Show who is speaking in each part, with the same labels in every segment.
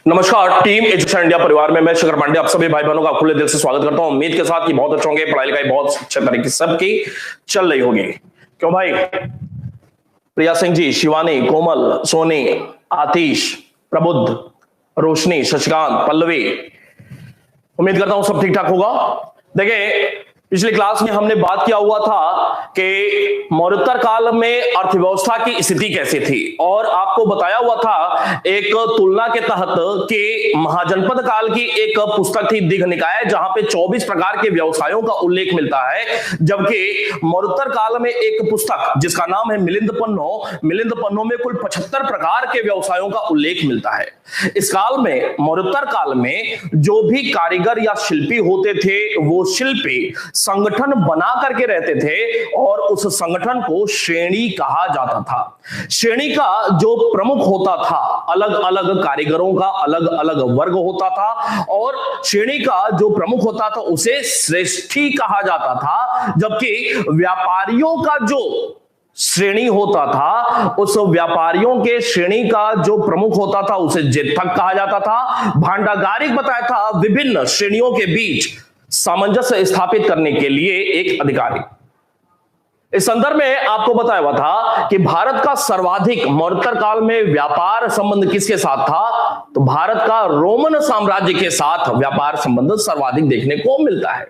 Speaker 1: नमस्कार, team education India परिवार में मैं शेखर पांडे आप सभी भाई बहनों का खुले दिल से स्वागत करता हूं। उम्मीद के साथ कि बहुत अच्छे होंगे, पढ़ाई लिखाई बहुत अच्छे तरीके से सबकी चल रही होगी। क्यों भाई? प्रिया सिंह जी, शिवानी, कोमल, सोनी, आतिश, प्रबुद्ध, रोशनी, शशिकांत, पल्लवी, उम्मीद करता हूं सब ठीक ठाक होगा। देखिए, पिछली क्लास में हमने बात किया हुआ था कि मौर्योत्तर काल में अर्थव्यवस्था की स्थिति कैसी थी और आपको बताया हुआ था एक तुलना के तहत कि महाजनपद काल की एक पुस्तक थी दिघ निकाय, जहां पे 24 प्रकार के व्यवसायों का उल्लेख मिलता है, जबकि मौर्योत्तर काल में एक पुस्तक जिसका नाम है मिलिंद पन्नो में कुल 75 प्रकार के व्यवसायों का उल्लेख मिलता है। इस काल में, मौर्योत्तर काल में जो भी कारीगर या शिल्पी होते थे वो शिल्पी संगठन बना करके रहते थे और उस संगठन को श्रेणी कहा जाता था। श्रेणी का जो प्रमुख होता था, अलग अलग कारीगरों का अलग अलग वर्ग होता था और श्रेणी का जो प्रमुख होता था उसे श्रेष्ठी कहा जाता था, जबकि व्यापारियों का जो श्रेणी होता था उस व्यापारियों के श्रेणी का जो प्रमुख होता था उसे जेठक कहा जाता था। भांडागारिक बताया था विभिन्न श्रेणियों के बीच सामंजस्य स्थापित करने के लिए एक अधिकारी। इस संदर्भ में आपको बताया हुआ था कि भारत का सर्वाधिक मौर्योत्तर काल में व्यापार संबंध किसके साथ था? तो भारत का रोमन साम्राज्य के साथ व्यापार संबंध सर्वाधिक देखने को मिलता है।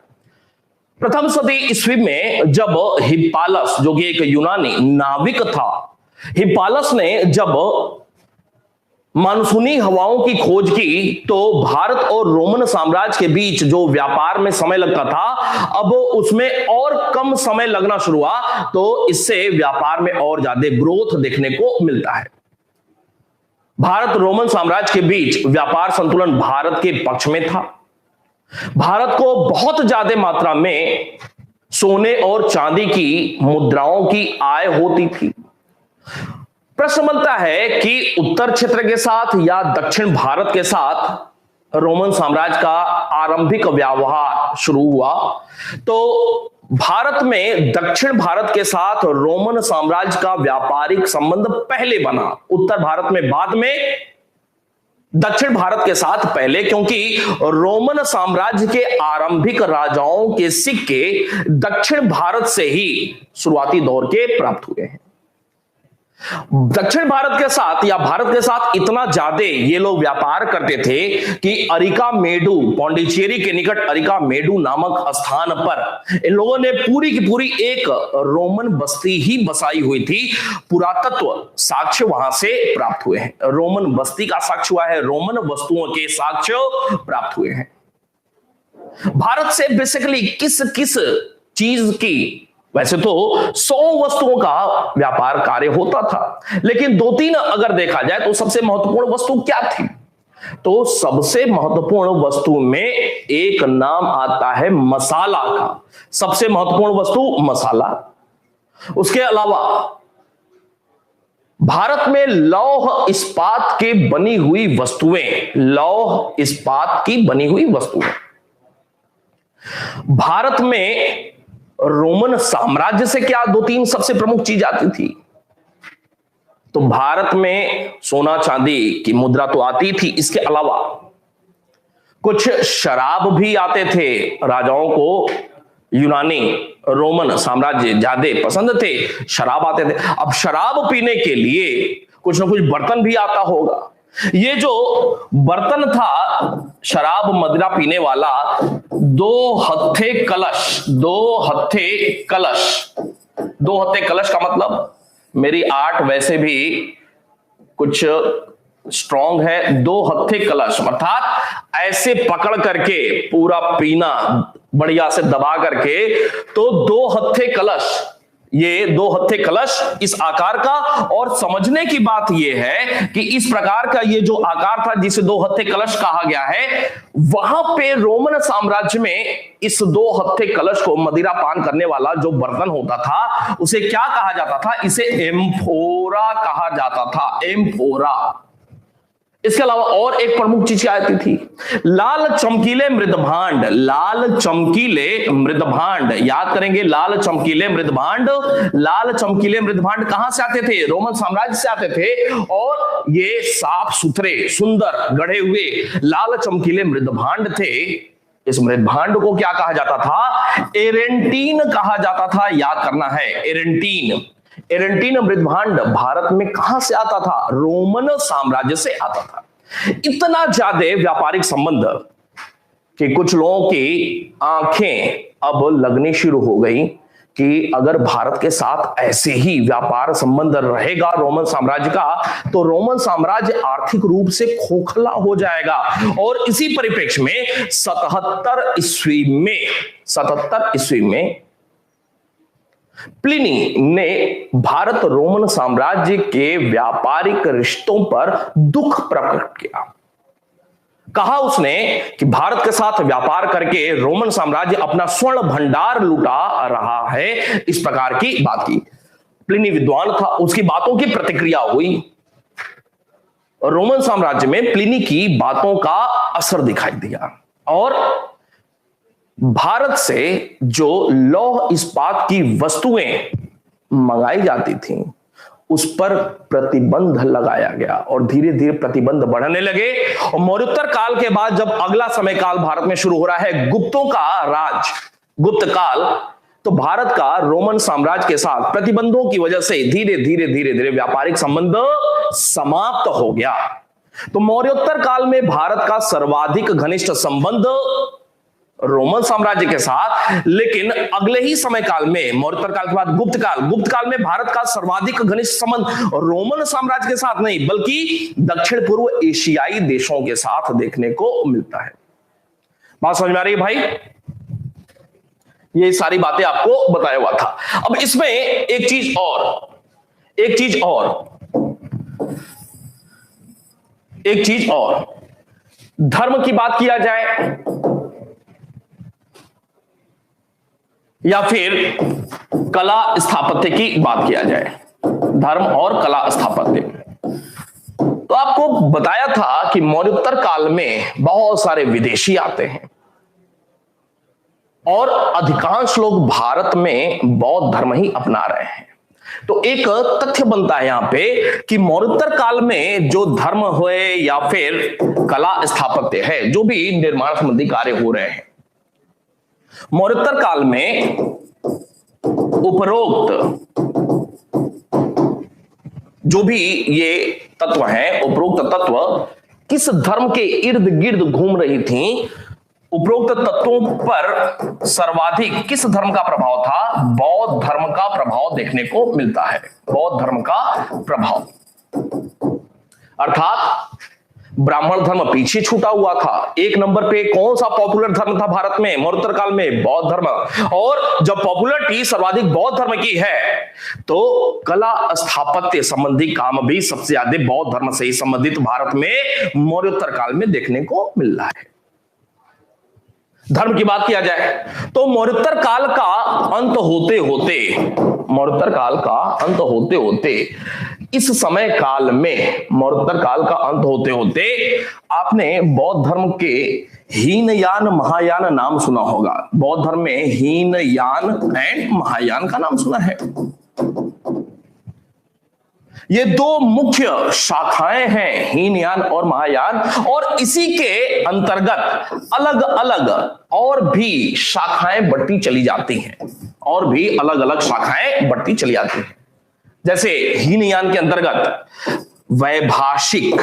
Speaker 1: प्रथम सदी ईस्वी में जब हिप्पालस, जो कि एक यूनानी नाविक था, हिप्पालस ने जब मानसूनी हवाओं की खोज की तो भारत और रोमन साम्राज्य के बीच जो व्यापार में समय लगता था अब उसमें और कम समय लगना शुरू हुआ, तो इससे व्यापार में और ज्यादा ग्रोथ देखने को मिलता है। भारत रोमन साम्राज्य के बीच व्यापार संतुलन भारत के पक्ष में था। भारत को बहुत ज्यादा मात्रा में सोने और चांदी की मुद्राओं की आय होती थी। प्रश्न बनता है कि उत्तर क्षेत्र के साथ या दक्षिण भारत के साथ रोमन साम्राज्य का आरंभिक व्यवहार शुरू हुआ, तो भारत में दक्षिण भारत के साथ रोमन साम्राज्य का व्यापारिक संबंध पहले बना, उत्तर भारत में बाद में, दक्षिण भारत के साथ पहले, क्योंकि रोमन साम्राज्य के आरंभिक राजाओं के सिक्के दक्षिण भारत से ही शुरुआती दौर के प्राप्त हुए हैं। दक्षिण भारत के साथ या भारत के साथ इतना ज्यादा ये लोग व्यापार करते थे कि अरिकामेडु, पौंडीचेरी के निकट अरिकामेडु नामक स्थान पर इन लोगों ने पूरी की पूरी एक रोमन बस्ती ही बसाई हुई थी। पुरातत्व साक्ष्य वहां से प्राप्त हुए हैं। रोमन बस्ती का साक्ष्य हुआ है, रोमन वस्तुओं के साक्ष्य प्राप्त हुए हैं। भारत से बेसिकली किस किस चीज की, वैसे तो 100 वस्तुओं का व्यापार कार्य होता था, लेकिन 2-3 अगर देखा जाए तो सबसे महत्वपूर्ण वस्तु क्या थी? तो सबसे महत्वपूर्ण वस्तु में एक नाम आता है मसाला का। सबसे महत्वपूर्ण वस्तु मसाला। उसके अलावा भारत में लौह इस्पात की बनी हुई वस्तुएं, लौह इस्पात की बनी हुई वस्तुएं। भारत में रोमन साम्राज्य से क्या 2-3 सबसे प्रमुख चीज आती थी? तो भारत में सोना चांदी की मुद्रा तो आती थी, इसके अलावा कुछ शराब भी आते थे। राजाओं को यूनानी रोमन साम्राज्य ज्यादा पसंद थे, शराब आते थे। अब शराब पीने के लिए कुछ ना कुछ बर्तन भी आता होगा। ये जो बर्तन था शराब मदिरा पीने वाला, 2 हत्थे कलश, 2 हत्थे कलश, 2 हत्थे कलश का मतलब, मेरी आर्ट वैसे भी कुछ स्ट्रॉन्ग है। 2 हत्थे कलश अर्थात ऐसे पकड़ करके पूरा पीना, बढ़िया से दबा करके, तो 2 हत्थे कलश, ये 2 हत्थे कलश इस आकार का। और समझने की बात यह है कि इस प्रकार का ये जो आकार था जिसे 2 हत्थे कलश कहा गया है, वहां पे रोमन साम्राज्य में इस 2 हत्थे कलश को मदिरा पान करने वाला जो बर्तन होता था उसे क्या कहा जाता था? इसे एम्फोरा कहा जाता था। एम्फोरा। इसके अलावा और एक प्रमुख चीज क्या आती थी, लाल चमकीले मृदभांड। लाल चमकीले मृदभांड, याद करेंगे, लाल चमकीले मृदभांड। लाल चमकीले मृदभांड कहां से आते थे? रोमन साम्राज्य से आते थे। और ये साफ सुथरे, सुंदर, गढ़े हुए लाल चमकीले मृदभांड थे। इस मृदभांड को क्या कहा जाता था? एरेंटीन कहा जाता था। याद करना है, एरेंटीन। एरेंटीन मृदभांड भारत में कहां से आता था? रोमन साम्राज्य से आता था। इतना ज्यादा व्यापारिक संबंध कि कुछ लोगों की आंखें अब लगनी शुरू हो गई कि अगर भारत के साथ ऐसे ही व्यापार संबंध रहेगा रोमन साम्राज्य का, तो रोमन साम्राज्य आर्थिक रूप से खोखला हो जाएगा। और इसी परिप्रेक्ष्य में 77 ईस्वी में प्लिनी ने भारत रोमन साम्राज्य के व्यापारिक रिश्तों पर दुख प्रकट किया। कहा उसने कि भारत के साथ व्यापार करके रोमन साम्राज्य अपना स्वर्ण भंडार लुटा रहा है। इस प्रकार की बात की। प्लिनी विद्वान था, उसकी बातों की प्रतिक्रिया हुई। रोमन साम्राज्य में प्लिनी की बातों का असर दिखाई दिया और भारत से जो लौह इस्पात की वस्तुएं मंगाई जाती थीं, उस पर प्रतिबंध लगाया गया और धीरे धीरे प्रतिबंध बढ़ने लगे। और मौर्योत्तर काल के बाद जब अगला समय काल भारत में शुरू हो रहा है, गुप्तों का राज, गुप्त काल, तो भारत का रोमन साम्राज्य के साथ प्रतिबंधों की वजह से धीरे धीरे व्यापारिक संबंध समाप्त हो गया। तो मौर्योत्तर काल में भारत का सर्वाधिक घनिष्ठ संबंध रोमन साम्राज्य के साथ, लेकिन अगले ही समय काल में, मौर्योत्तर काल के बाद गुप्त काल में भारत का सर्वाधिक घनिष्ठ संबंध रोमन साम्राज्य के साथ नहीं बल्कि दक्षिण पूर्व एशियाई देशों के साथ देखने को मिलता है। बात समझ में आ रही है भाई? ये सारी बातें आपको बताया हुआ था। अब इसमें एक चीज और धर्म की बात किया जाए या फिर कला स्थापत्य की बात किया जाए, धर्म और कला स्थापत्य। तो आपको बताया था कि मौर्योत्तर काल में बहुत सारे विदेशी आते हैं और अधिकांश लोग भारत में बौद्ध धर्म ही अपना रहे हैं। तो एक तथ्य बनता है यहां पे कि मौर्योत्तर काल में जो धर्म हुए या फिर कला स्थापत्य है, जो भी निर्माण संबंधी कार्य हो रहे हैं, मौर्योत्तर काल में उपरोक्त जो भी ये तत्व हैं, उपरोक्त तत्व किस धर्म के इर्द गिर्द घूम रही थी? उपरोक्त तत्वों पर सर्वाधिक किस धर्म का प्रभाव था? बौद्ध धर्म का प्रभाव देखने को मिलता है। बौद्ध धर्म का प्रभाव, अर्थात ब्राह्मण धर्म पीछे छूटा हुआ था। एक नंबर पे कौन सा पॉपुलर धर्म था भारत में मौर्योत्तर काल में? बौद्ध धर्म। और जब पॉपुलरिटी सर्वाधिक बौद्ध धर्म की है, तो कला स्थापत्य संबंधी काम भी सबसे ज्यादा बौद्ध धर्म से ही संबंधित भारत में मौर्योत्तर काल में देखने को मिल रहा है। धर्म की बात किया जाए तो मौर्योत्तर काल का अंत होते होते इस समय काल में, मौर्योत्तर काल का अंत होते होते आपने बौद्ध धर्म के हीनयान महायान नाम सुना होगा। बौद्ध धर्म में हीनयान एंड महायान का नाम सुना है। ये दो मुख्य शाखाएं हैं, हीनयान और महायान, और इसी के अंतर्गत अलग अलग और भी शाखाएं बढ़ती चली जाती हैं, जैसे हीनयान के अंतर्गत वैभाषिक,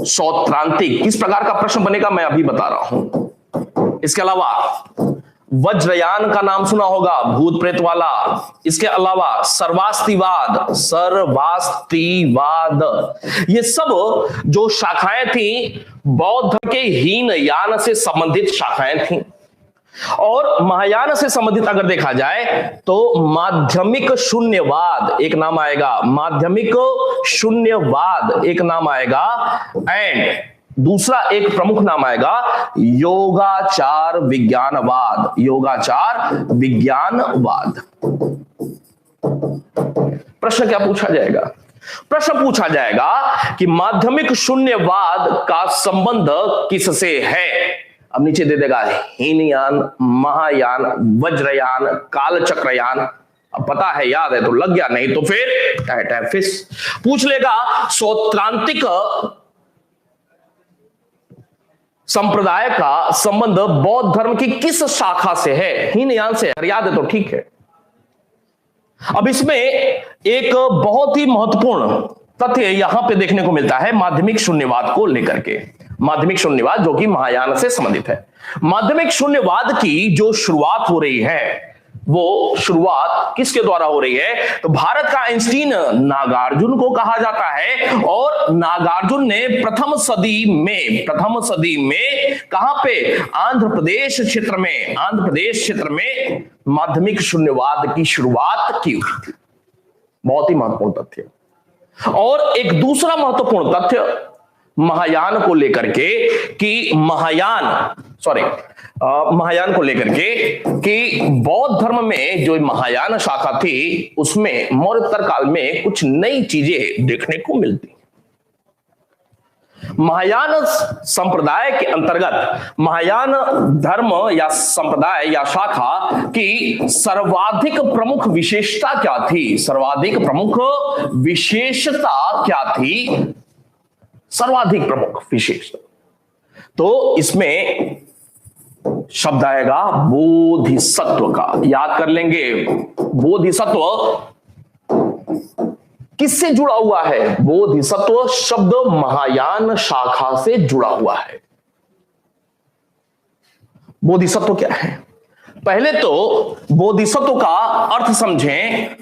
Speaker 1: सौत्रांतिक, किस प्रकार का प्रश्न बनेगा मैं अभी बता रहा हूं। इसके अलावा वज्रयान का नाम सुना होगा, भूत प्रेत वाला। इसके अलावा सर्वास्तिवाद, ये सब जो शाखाएं थी बौद्ध के हीनयान से संबंधित शाखाएं थी। और महायान से संबंधित अगर देखा जाए तो माध्यमिक शून्यवाद एक नाम आएगा, एक नाम आएगा, एंड दूसरा एक प्रमुख नाम आएगा योगाचार विज्ञानवाद। प्रश्न क्या पूछा जाएगा प्रश्न पूछा जाएगा कि माध्यमिक शून्यवाद का संबंध किससे है। अब नीचे दे देगा हीनयान, महायान, वज्रयान, कालचक्रयान। अब पता है, याद है तो लग गया, नहीं तो फिर फिस पूछ लेगा सौत्रांतिक संप्रदाय का संबंध बौद्ध धर्म की किस शाखा से है। हीनयान से, याद है तो ठीक है। अब इसमें एक बहुत ही महत्वपूर्ण तथ्य यहां पे देखने को मिलता है माध्यमिक शून्यवाद को लेकर के। माध्यमिक शून्यवाद जो कि महायान से संबंधित है। माध्यमिक शून्यवाद की जो शुरुआत हो रही है वो शुरुआत किसके द्वारा हो रही है, तो भारत का आइंस्टीन नागार्जुन को कहा जाता है। और नागार्जुन ने प्रथम सदी में कहां पे, आंध्र प्रदेश क्षेत्र में माध्यमिक शून्यवाद की शुरुआत की हुई थी। बहुत ही महत्वपूर्ण तथ्य। और एक दूसरा महत्वपूर्ण तथ्य महायान को लेकर के कि महायान को लेकर के कि बौद्ध धर्म में जो महायान शाखा थी उसमें मौर्योत्तर काल में कुछ नई चीजें देखने को मिलती। महायान संप्रदाय के अंतर्गत महायान धर्म या संप्रदाय या शाखा की सर्वाधिक प्रमुख विशेषता क्या थी? सर्वाधिक प्रमुख विशेषता तो इसमें शब्द आएगा बोधिसत्व का। याद कर लेंगे, बोधिसत्व किससे जुड़ा हुआ है? बोधिसत्व शब्द महायान शाखा से जुड़ा हुआ है। बोधिसत्व क्या है? पहले तो बोधिसत्व का अर्थ समझें।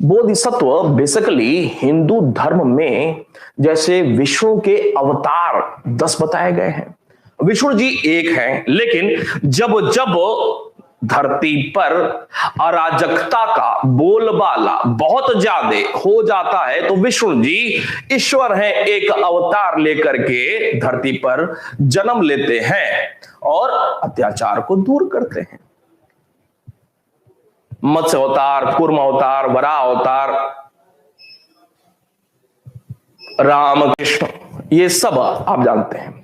Speaker 1: बोधिसत्व बेसिकली हिंदू धर्म में जैसे विष्णु के अवतार 10 बताए गए हैं। विष्णु जी एक हैं, लेकिन जब धरती पर अराजकता का बोलबाला बहुत ज्यादा हो जाता है तो विष्णु जी ईश्वर हैं, एक अवतार लेकर के धरती पर जन्म लेते हैं और अत्याचार को दूर करते हैं। मत्स्य अवतार, कूर्म अवतार, वराह अवतार, राम कृष्ण, ये सब आप जानते हैं।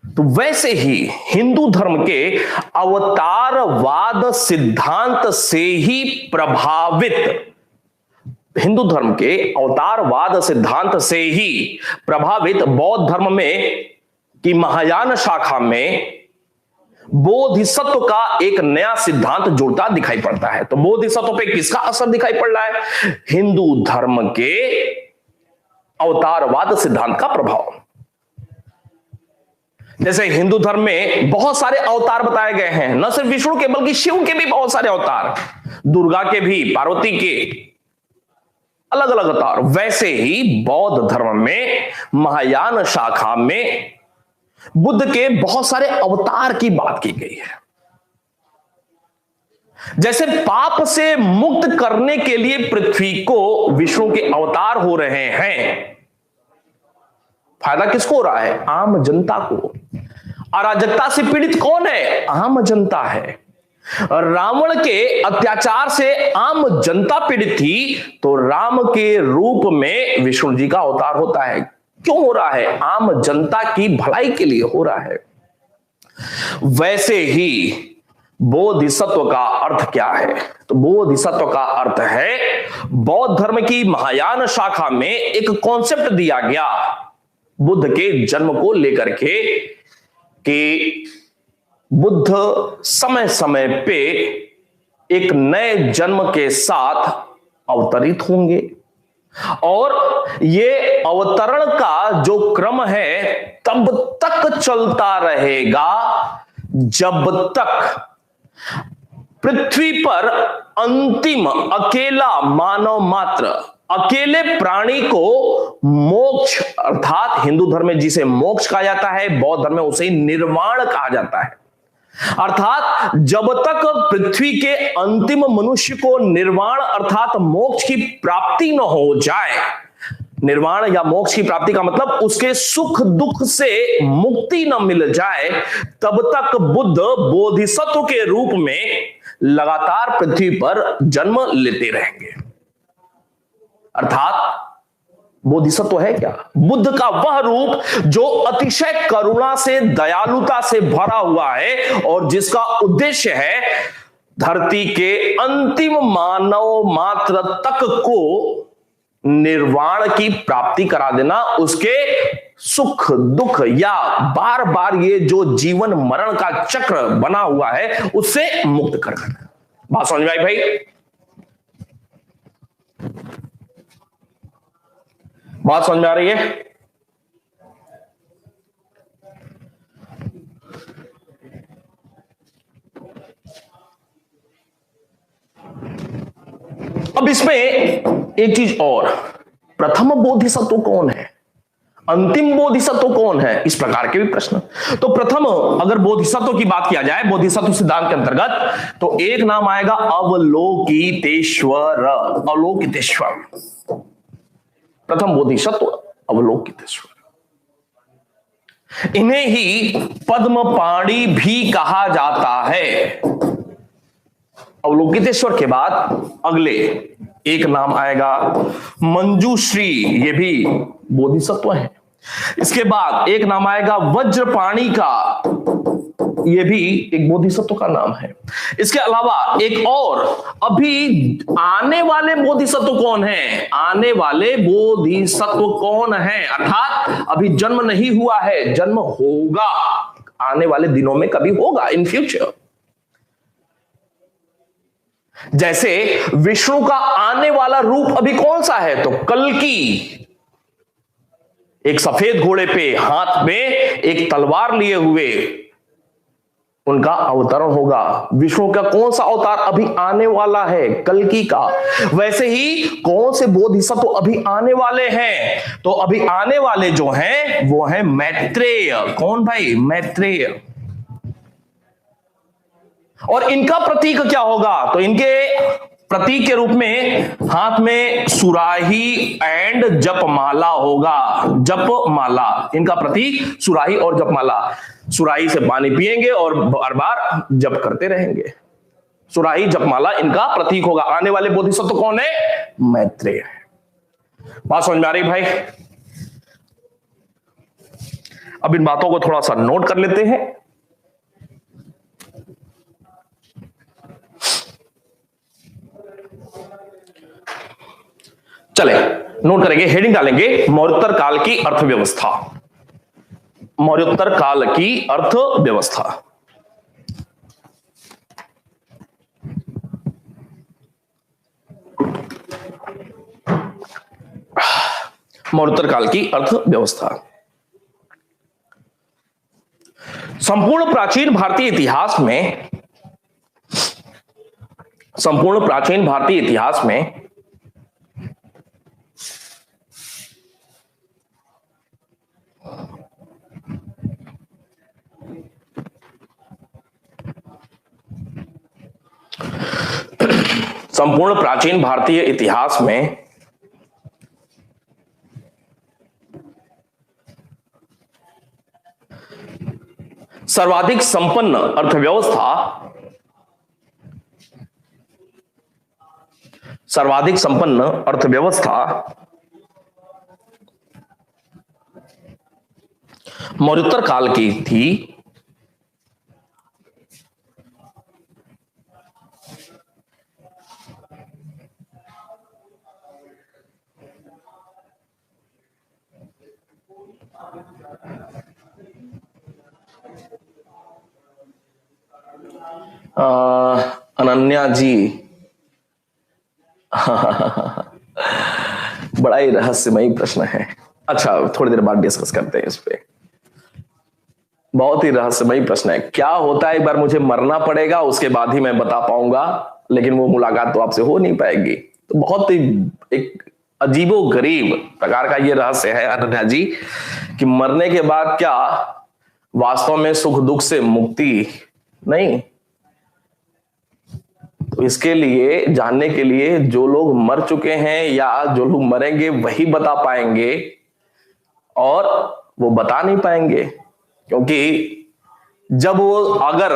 Speaker 1: तो वैसे ही हिंदू धर्म के अवतारवाद सिद्धांत से ही प्रभावित बौद्ध धर्म में की महायान शाखा में बोधिसत्व का एक नया सिद्धांत जुड़ता दिखाई पड़ता है। तो बोधिसत्व पे किसका असर दिखाई पड़ रहा है? हिंदू धर्म के अवतारवाद सिद्धांत का प्रभाव। जैसे हिंदू धर्म में बहुत सारे अवतार बताए गए हैं, न सिर्फ विष्णु के बल्कि शिव के भी बहुत सारे अवतार, दुर्गा के भी, पार्वती के, अलग अलग अवतार। वैसे ही बौद्ध धर्म में महायान शाखा में बुद्ध के बहुत सारे अवतार की बात की गई है। जैसे पाप से मुक्त करने के लिए पृथ्वी को विष्णु के अवतार हो रहे हैं, फायदा किसको हो रहा है? आम जनता को। अराजकता से पीड़ित कौन है? आम जनता है। रावण के अत्याचार से आम जनता पीड़ित थी, तो राम के रूप में विष्णु जी का अवतार होता है। क्यों हो रहा है? आम जनता की भलाई के लिए हो रहा है। वैसे ही बोधिसत्व का अर्थ क्या है? तो बोधिसत्व का अर्थ है बौद्ध धर्म की महायान शाखा में एक कॉन्सेप्ट दिया गया बुद्ध के जन्म को लेकर के कि बुद्ध समय समय पे एक नए जन्म के साथ अवतरित होंगे और ये अवतरण का जो क्रम है तब तक चलता रहेगा जब तक पृथ्वी पर अंतिम अकेला मानव मात्र, अकेले प्राणी को मोक्ष, अर्थात हिंदू धर्म में जिसे मोक्ष कहा जाता है, बौद्ध धर्म में उसे निर्वाण कहा जाता है। अर्थात जब तक पृथ्वी के अंतिम मनुष्य को निर्वाण अर्थात मोक्ष की प्राप्ति न हो जाए, निर्वाण या मोक्ष की प्राप्ति का मतलब उसके सुख दुख से मुक्ति न मिल जाए, तब तक बुद्ध बोधिसत्व के रूप में लगातार पृथ्वी पर जन्म लेते रहेंगे। अर्थात बोधिसत्व है क्या? बुद्ध का वह रूप जो अतिशय करुणा से, दयालुता से भरा हुआ है और जिसका उद्देश्य है धरती के अंतिम मानव मात्र तक को निर्वाण की प्राप्ति करा देना, उसके सुख दुख या बार बार ये जो जीवन मरण का चक्र बना हुआ है उससे मुक्त कर देना। बात समझ में आई भाई? बात समझ में आ रही है? अब इसमें एक चीज और, प्रथम बोधिसत्व कौन है, अंतिम बोधिसत्व कौन है, इस प्रकार के भी प्रश्न। तो प्रथम अगर बोधिसत्व की बात किया जाए बोधिसत्व सिद्धांत के अंतर्गत, तो एक नाम आएगा अवलोकितेश्वर। अवलोकितेश्वर प्रथम बोधिसत्व, अवलोकितेश्वर। इन्हें ही पद्मपाणि भी कहा जाता है। अवलोकितेश्वर के बाद अगले एक नाम आएगा मंजूश्री, ये भी बोधिसत्व है। इसके बाद एक नाम आएगा वज्रपाणि का, ये भी एक बोधिसत्व का नाम है। इसके अलावा एक और, अभी आने वाले बोधिसत्व कौन है, आने वाले बोधिसत्व कौन है, अर्थात अभी जन्म नहीं हुआ है, जन्म होगा, आने वाले दिनों में कभी होगा, इन फ्यूचर। जैसे विष्णु का आने वाला रूप अभी कौन सा है, तो कल्कि, एक सफेद घोड़े पे हाथ में एक तलवार लिए हुए उनका अवतरण होगा। विष्णु का कौन सा अवतार अभी आने वाला है, कल्कि का। वैसे ही कौन से बोधिसत्व अभी आने वाले हैं, तो अभी आने वाले जो हैं वो हैं मैत्रेय। कौन भाई? मैत्रेय। और इनका प्रतीक क्या होगा, तो इनके प्रतीक के रूप में हाथ में सुराही एंड जपमाला होगा। जपमाला इनका प्रतीक, सुराही और जपमाला। सुराही से पानी पिएंगे और बार बार जप करते रहेंगे। सुराही जपमाला इनका प्रतीक होगा। आने वाले बोधिसत्व कौन है? मैत्रेय है। बात समझ में आ रही भाई? अब इन बातों को थोड़ा सा नोट कर लेते हैं। चले नोट करेंगे, हेडिंग डालेंगे मौर्योत्तर काल की अर्थव्यवस्था। मौर्योत्तर काल की अर्थव्यवस्था। मौर्योत्तर काल की अर्थव्यवस्था संपूर्ण प्राचीन भारतीय इतिहास में, संपूर्ण प्राचीन भारतीय इतिहास में संपूर्ण प्राचीन भारतीय इतिहास में सर्वाधिक संपन्न अर्थव्यवस्था, सर्वाधिक संपन्न अर्थव्यवस्था मौर्योत्तर काल की थी। अनन्या जी बड़ा ही रहस्यमयी प्रश्न है। अच्छा, थोड़ी देर बाद डिस्कस करते हैं इस पे। बहुत ही रहस्यमयी प्रश्न है। क्या होता है, एक बार मुझे मरना पड़ेगा, उसके बाद ही मैं बता पाऊंगा, लेकिन वो मुलाकात तो आपसे हो नहीं पाएगी। तो बहुत ही एक अजीबो गरीब प्रकार का ये रहस्य है अनन्या जी, कि मरने के बाद क्या वास्तव में सुख दुख से मुक्ति नहीं। तो इसके लिए, जानने के लिए, जो लोग मर चुके हैं या जो लोग मरेंगे वही बता पाएंगे, और वो बता नहीं पाएंगे, क्योंकि जब वो, अगर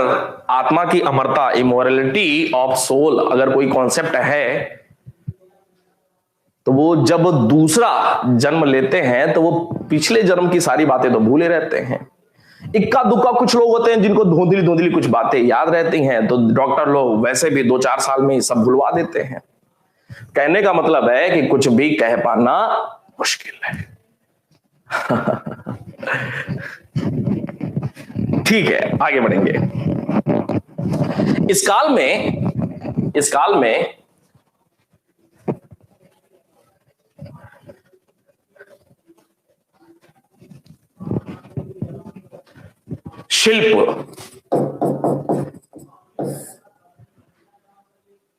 Speaker 1: आत्मा की अमरता, इमोरलिटी ऑफ सोल अगर कोई कॉन्सेप्ट है, तो वो जब दूसरा जन्म लेते हैं तो वो पिछले जन्म की सारी बातें तो भूले रहते हैं। इक्का दुक्का कुछ लोग होते हैं जिनको धुंधली धुंधली कुछ बातें याद रहती हैं, तो डॉक्टर लोग वैसे भी 2-4 साल में ही सब भुलवा देते हैं। कहने का मतलब है कि कुछ भी कह पाना मुश्किल है। ठीक है, आगे बढ़ेंगे। इस काल में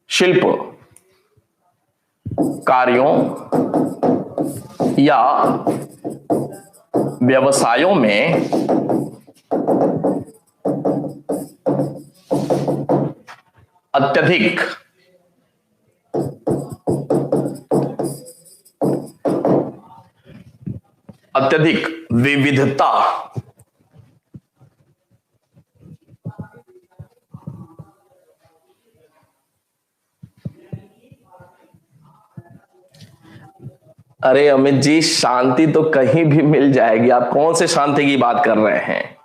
Speaker 1: शिल्प कार्यों या व्यवसायों में अत्यधिक विविधता अरे अमित जी, शांति तो कहीं भी मिल जाएगी। आप कौन से शांति की बात कर रहे हैं?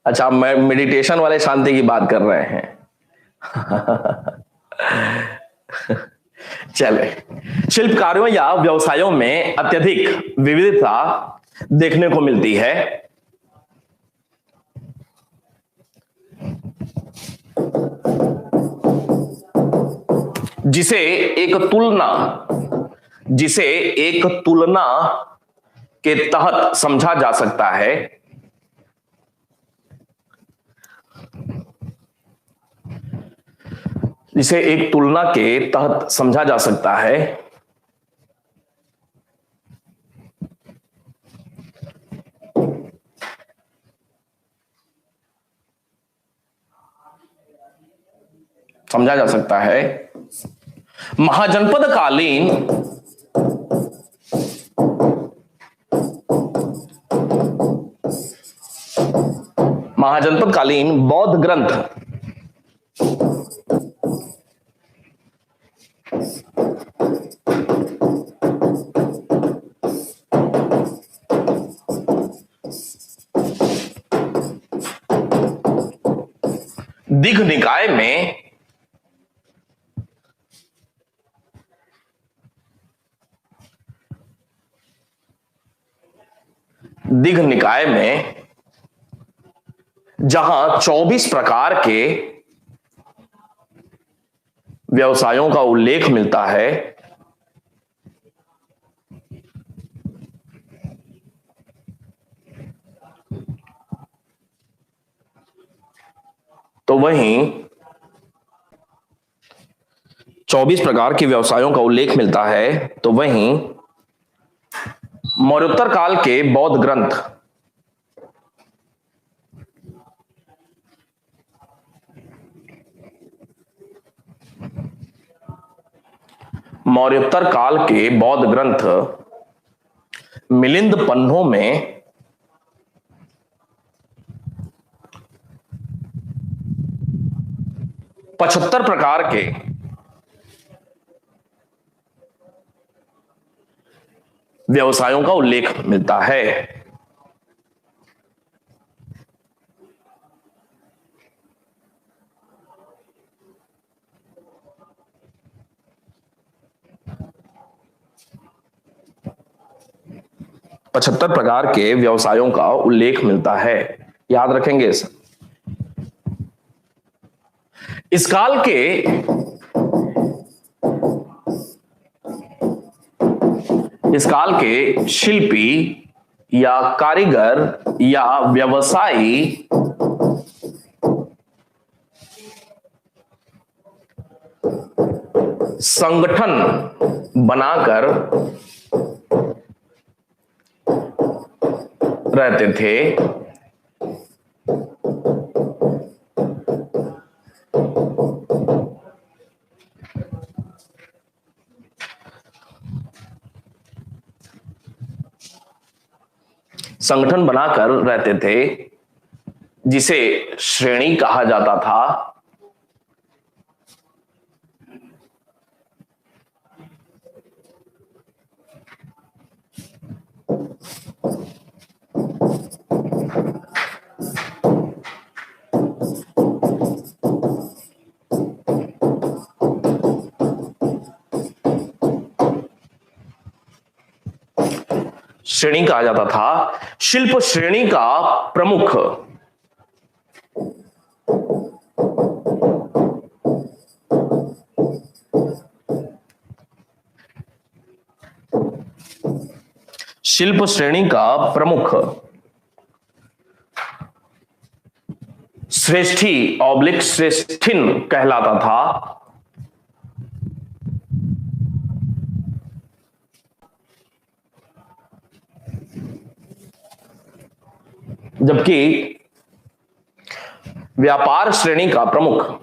Speaker 1: अच्छा, आप मेडिटेशन वाले शांति की बात कर रहे हैं। चले, शिल्प कार्यों या व्यवसायों में अत्यधिक विविधता देखने को मिलती है, जिसे एक तुलना के तहत समझा जा सकता है। जिसे एक तुलना के तहत समझा जा सकता है। महाजनपद कालीन बौद्ध ग्रंथ दीघ निकाय में जहां 24 प्रकार के व्यवसायों का उल्लेख मिलता है, तो वहीं 24 प्रकार के व्यवसायों का उल्लेख मिलता है, तो वहीं मौर्योत्तर काल के बौद्ध ग्रंथ मिलिंद पन्नों में 75 प्रकार के व्यवसायों का उल्लेख मिलता है। पचहत्तर प्रकार के व्यवसायों का उल्लेख मिलता है, याद रखेंगे इस काल के शिल्पी या कारीगर या व्यवसायी संगठन बनाकर रहते थे। संगठन बनाकर रहते थे जिसे श्रेणी कहा जाता था, श्रेणी कहा जाता था। शिल्प श्रेणी का प्रमुख शिल्प श्रेणी का प्रमुख श्रेष्ठी ऑब्लिक श्रेष्ठिन कहलाता था, जबकि व्यापार श्रेणी का प्रमुख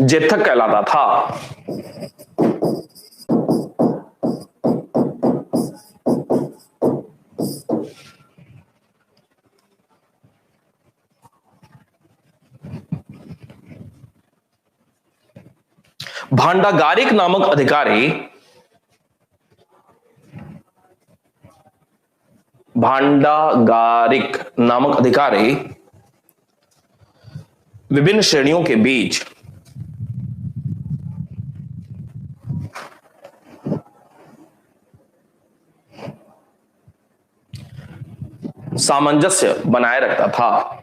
Speaker 1: जेथक कहलाता था। भांडागारिक नामक अधिकारी विभिन्न श्रेणियों के बीच सामंजस्य बनाए रखता था।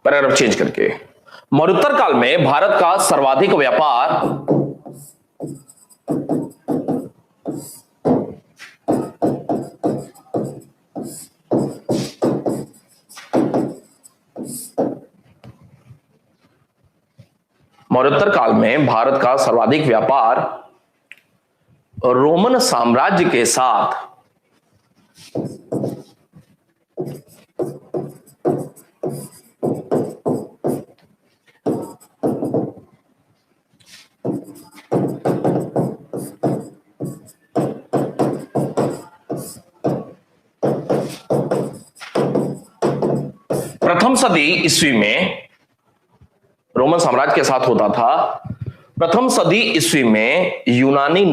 Speaker 1: पैराग्राफ चेंज करके, मरुत्तर काल में भारत का सर्वाधिक व्यापार रोमन साम्राज्य के साथ प्रथम सदी ईस्वी में रोमन साम्राज्य के साथ होता था। प्रथम सदी ईस्वी में यूनानी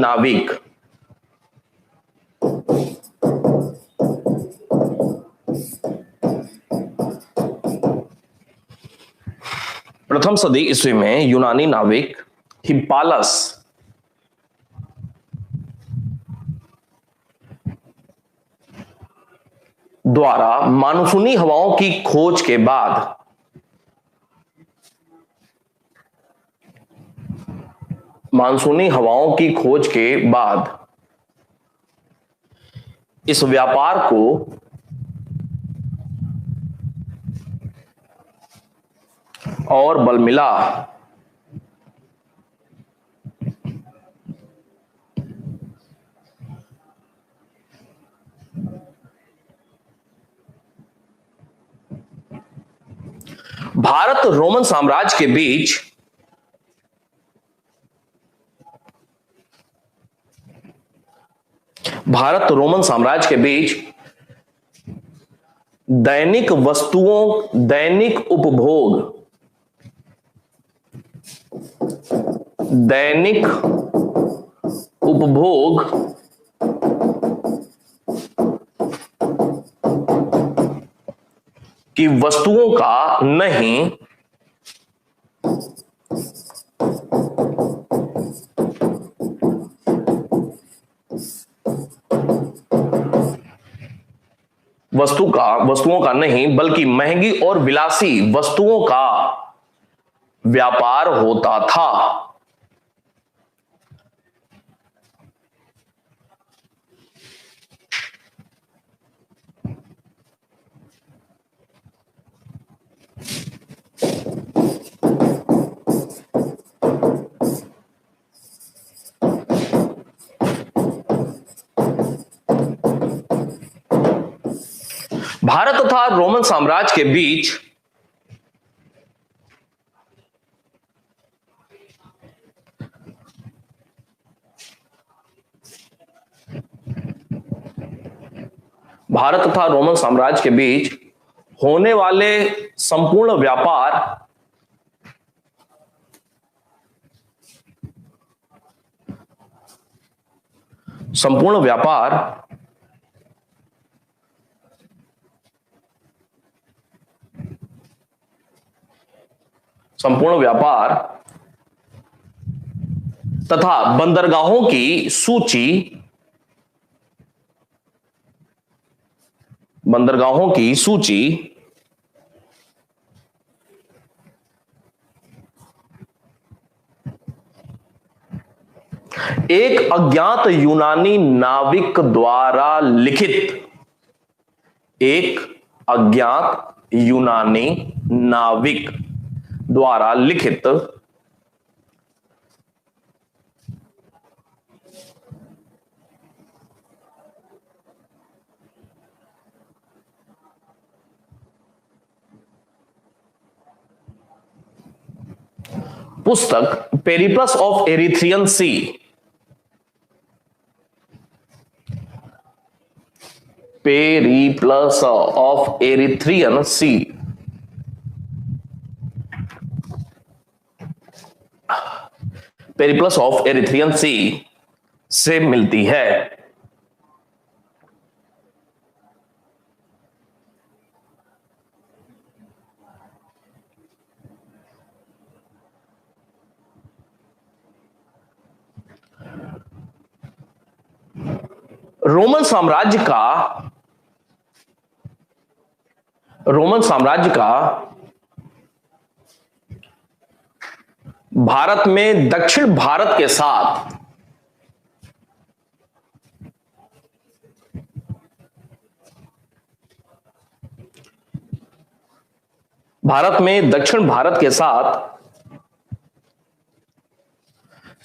Speaker 1: नाविक हिप्पालस द्वारा मानसूनी हवाओं की खोज के बाद इस व्यापार को और बल मिला। भारत रोमन साम्राज्य के बीच दैनिक उपभोग की वस्तुओं का नहीं वस्तुओं का नहीं बल्कि महंगी और विलासी वस्तुओं का व्यापार होता था। भारत तथा रोमन साम्राज्य के बीच भारत तथा रोमन साम्राज्य के बीच होने वाले संपूर्ण व्यापार संपूर्ण व्यापार संपूर्ण व्यापार तथा बंदरगाहों की सूची एक अज्ञात यूनानी नाविक द्वारा लिखित एक अज्ञात यूनानी नाविक द्वारा लिखित पुस्तक Periplus of Erythraean Sea Periplus of Erythraean Sea Periplus of Erythraean Sea से मिलती है। रोमन साम्राज्य का भारत में दक्षिण भारत के साथ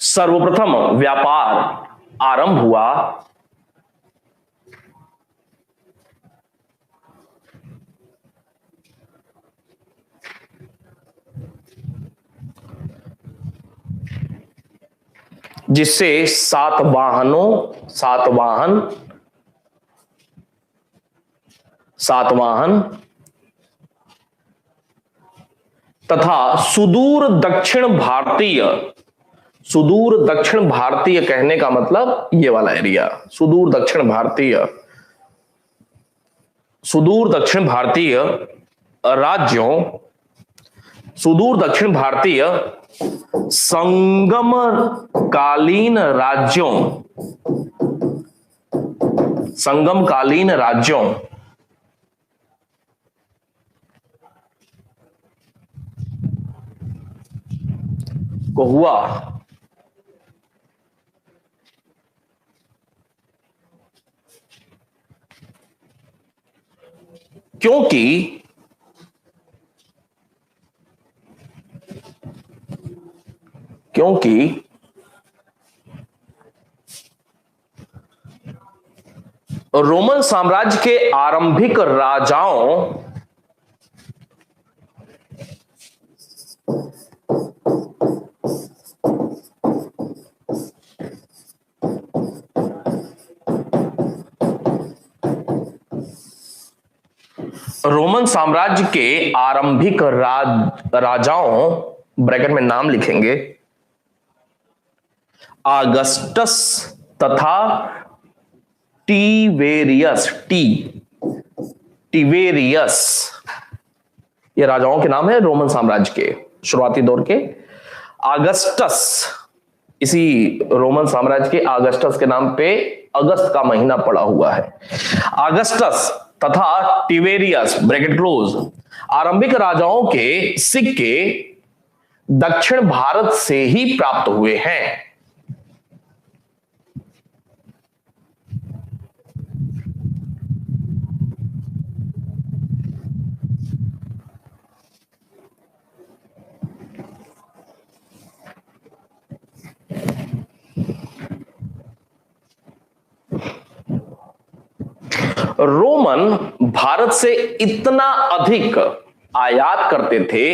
Speaker 1: सर्वप्रथम व्यापार आरंभ हुआ जिससे सातवाहन तथा सुदूर दक्षिण भारतीय कहने का मतलब ये वाला एरिया, सुदूर दक्षिण भारतीय संगमकालीन राज्यों को हुआ। क्योंकि रोमन साम्राज्य के आरंभिक राजाओं ब्रैकेट में नाम लिखेंगे आगस्टस तथा टिवेरियस। ये राजाओं के नाम है रोमन साम्राज्य के शुरुआती दौर के। अगस्टस, इसी रोमन साम्राज्य के अगस्टस के नाम पे अगस्त का महीना पड़ा हुआ है। अगस्टस तथा टिवेरियस ब्रैकेट क्लोज आरंभिक राजाओं के सिक्के दक्षिण भारत से ही प्राप्त हुए हैं। रोमन भारत से इतना अधिक आयात करते थे,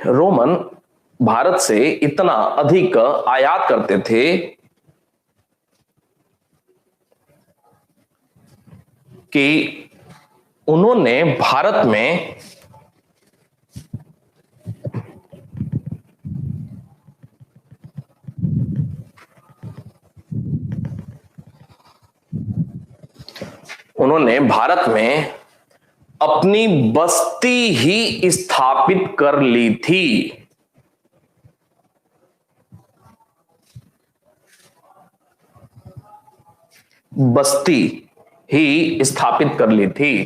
Speaker 1: रोमन भारत से इतना अधिक आयात करते थे कि उन्होंने भारत में अपनी बस्ती ही स्थापित कर ली थी। बस्ती ही स्थापित कर ली थी।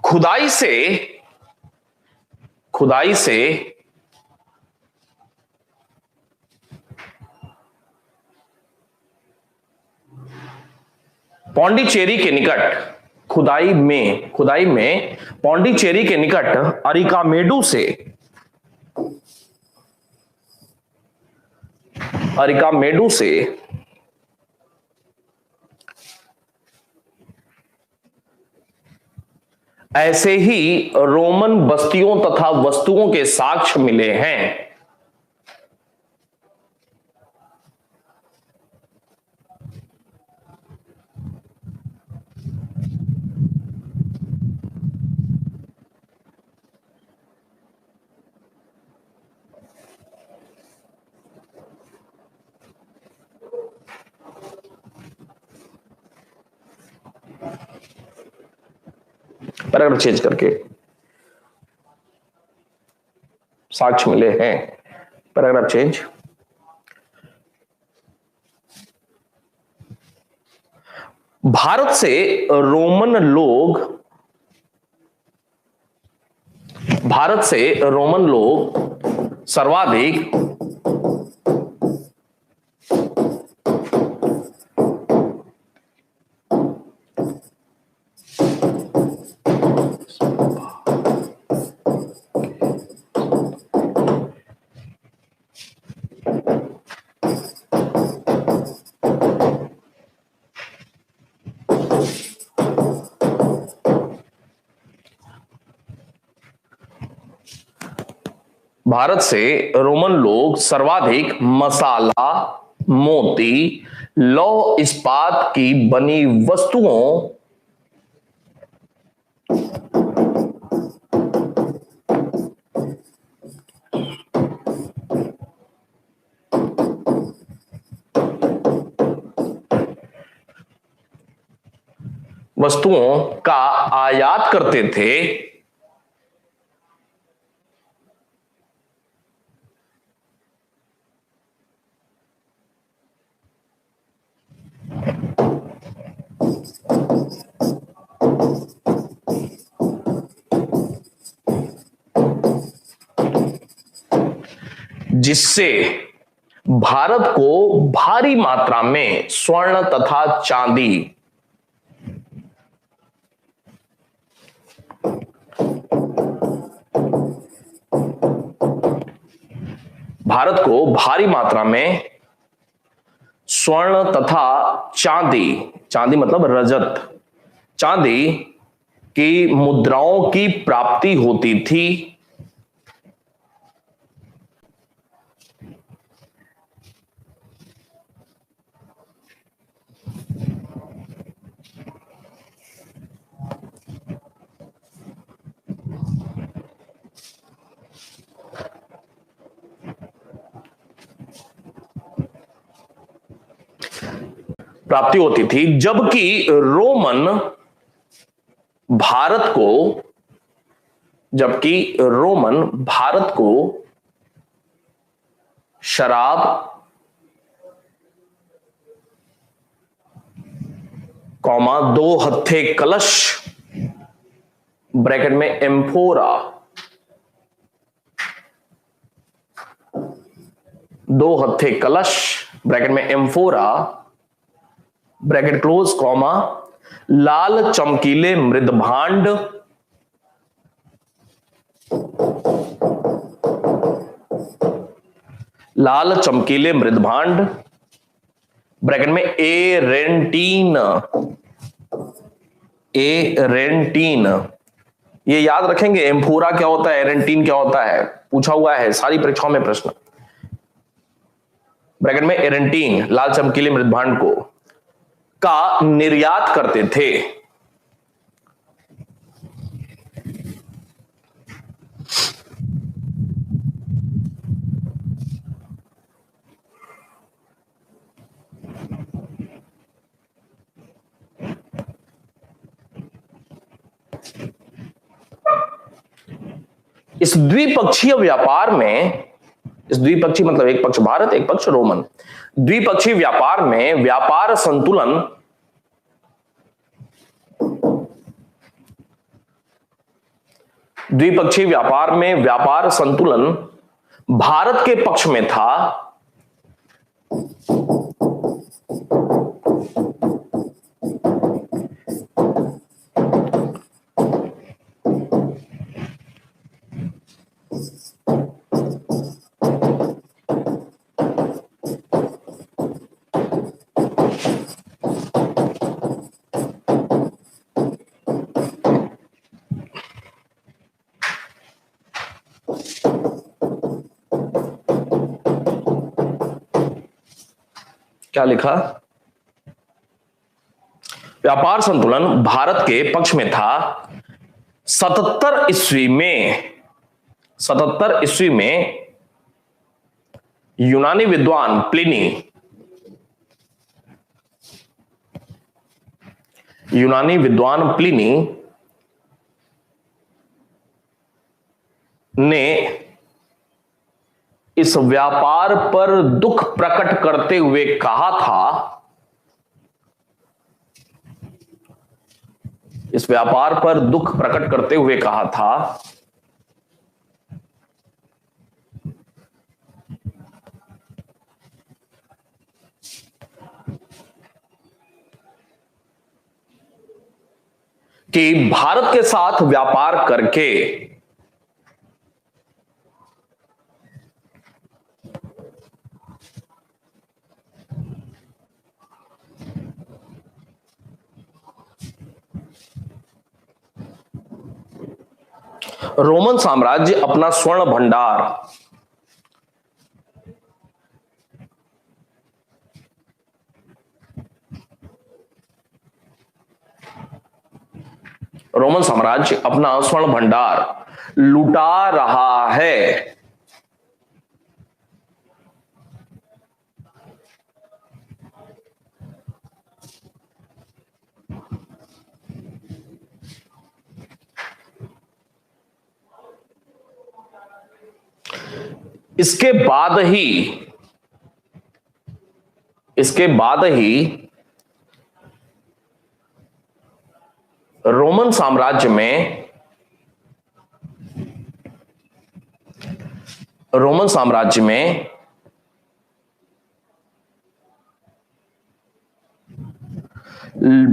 Speaker 1: खुदाई से पौंडीचेरी के निकट, खुदाई में पौंडीचेरी के निकट अरिकामेडू से ऐसे ही रोमन बस्तियों तथा वस्तुओं के साक्ष्य मिले हैं। पैराग्राफ चेंज करके साक्ष्य मिले हैं। Paragraph change. भारत से रोमन लोग सर्वाधिक मसाला, मोती, लौह इस्पात की बनी वस्तुओं का आयात करते थे। जिससे भारत को भारी मात्रा में स्वर्ण तथा चांदी चांदी मतलब रजत, चांदी की मुद्राओं की प्राप्ति होती थी। जबकि रोमन भारत को शराब, दो हत्थे कलश ब्रैकेट में एम्फोरा, दो हत्थे कलश ब्रैकेट में एम्फोरा ब्रैकेट क्लोज, लाल चमकीले मृद भांड, लाल चमकीले मृद भांड, ब्रैकेट में एरेंटीन, एरेंटीन। ये याद रखेंगे, एम्फोरा क्या होता है, एरेंटीन क्या होता है, पूछा हुआ है सारी परीक्षाओं में प्रश्न। ब्रैकेट में एरेंटीन, लाल चमकीले मृद भांड को का निर्यात करते थे। इस द्विपक्षीय व्यापार में, इस द्विपक्षीय मतलब एक पक्ष भारत एक पक्ष रोमन, द्विपक्षीय व्यापार में व्यापार संतुलन द्विपक्षीय व्यापार में व्यापार संतुलन भारत के पक्ष में था। क्या लिखा, व्यापार संतुलन भारत के पक्ष में था। 77 ईस्वी में, 77 ईस्वी में यूनानी विद्वान प्लिनी, यूनानी विद्वान प्लिनी ने इस व्यापार पर दुख प्रकट करते हुए कहा था, इस व्यापार पर दुख प्रकट करते हुए कहा था कि भारत के साथ व्यापार करके रोमन साम्राज्य अपना स्वर्ण भंडार, रोमन साम्राज्य अपना स्वर्ण भंडार लुटा रहा है। इसके बाद ही रोमन साम्राज्य में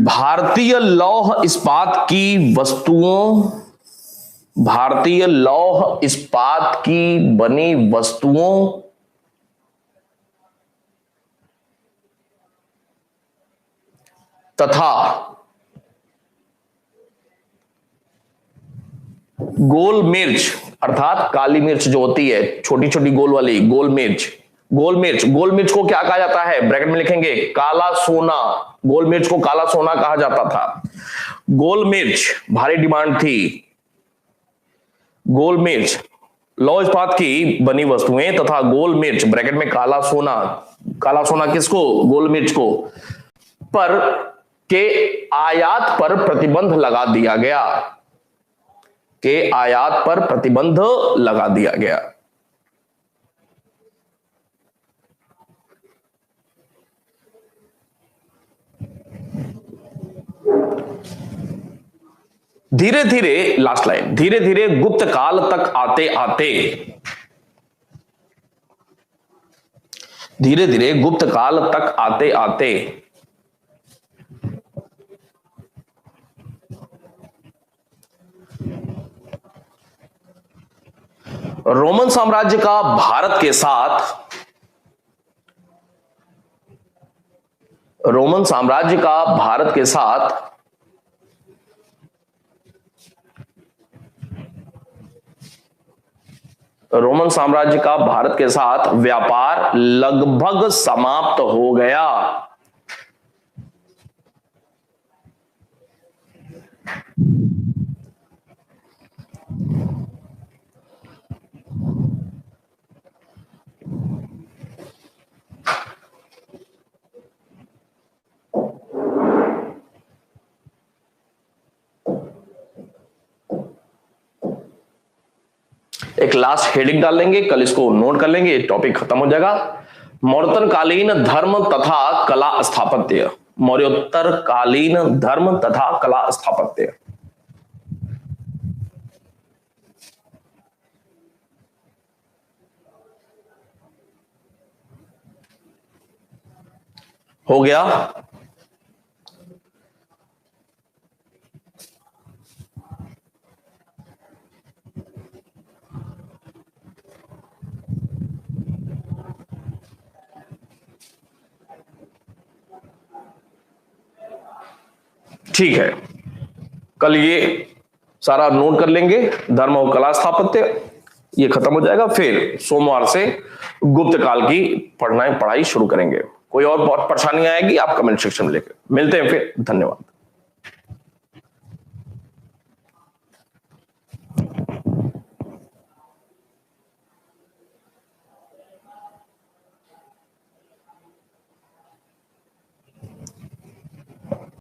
Speaker 1: भारतीय लौह इस्पात की बनी वस्तुओं तथा गोल मिर्च अर्थात काली मिर्च जो होती है छोटी छोटी गोल वाली गोल मिर्च को क्या कहा जाता है, ब्रैकेट में लिखेंगे काला सोना। गोल मिर्च को काला सोना कहा जाता था। गोल मिर्च भारी डिमांड थी। गोल मिर्च लौह इस्पात की बनी वस्तुएं तथा गोल मिर्च ब्रैकेट में काला सोना किसको, गोल मिर्च को पर के आयात पर प्रतिबंध लगा दिया गया। धीरे धीरे, लास्ट लाइन, धीरे धीरे गुप्त काल तक आते आते रोमन साम्राज्य का भारत के साथ रोमन साम्राज्य का भारत के साथ रोमन साम्राज्य का भारत के साथ व्यापार लगभग समाप्त हो गया। एक लास्ट हेडिंग डाल लेंगे, कल इसको नोट कर लेंगे, टॉपिक खत्म हो जाएगा। मौर्योत्तर कालीन धर्म तथा कला स्थापत्य। मौर्योत्तर कालीन धर्म तथा कला स्थापत्य। हो गया। ठीक है, कल ये सारा नोट कर लेंगे, धर्म और कला स्थापत्य, ये खत्म हो जाएगा। फिर सोमवार से गुप्त काल की पढ़ाई शुरू करेंगे। कोई और बहुत परेशानी आएगी आप कमेंट सेक्शन में लेकर मिलते हैं फिर। धन्यवाद।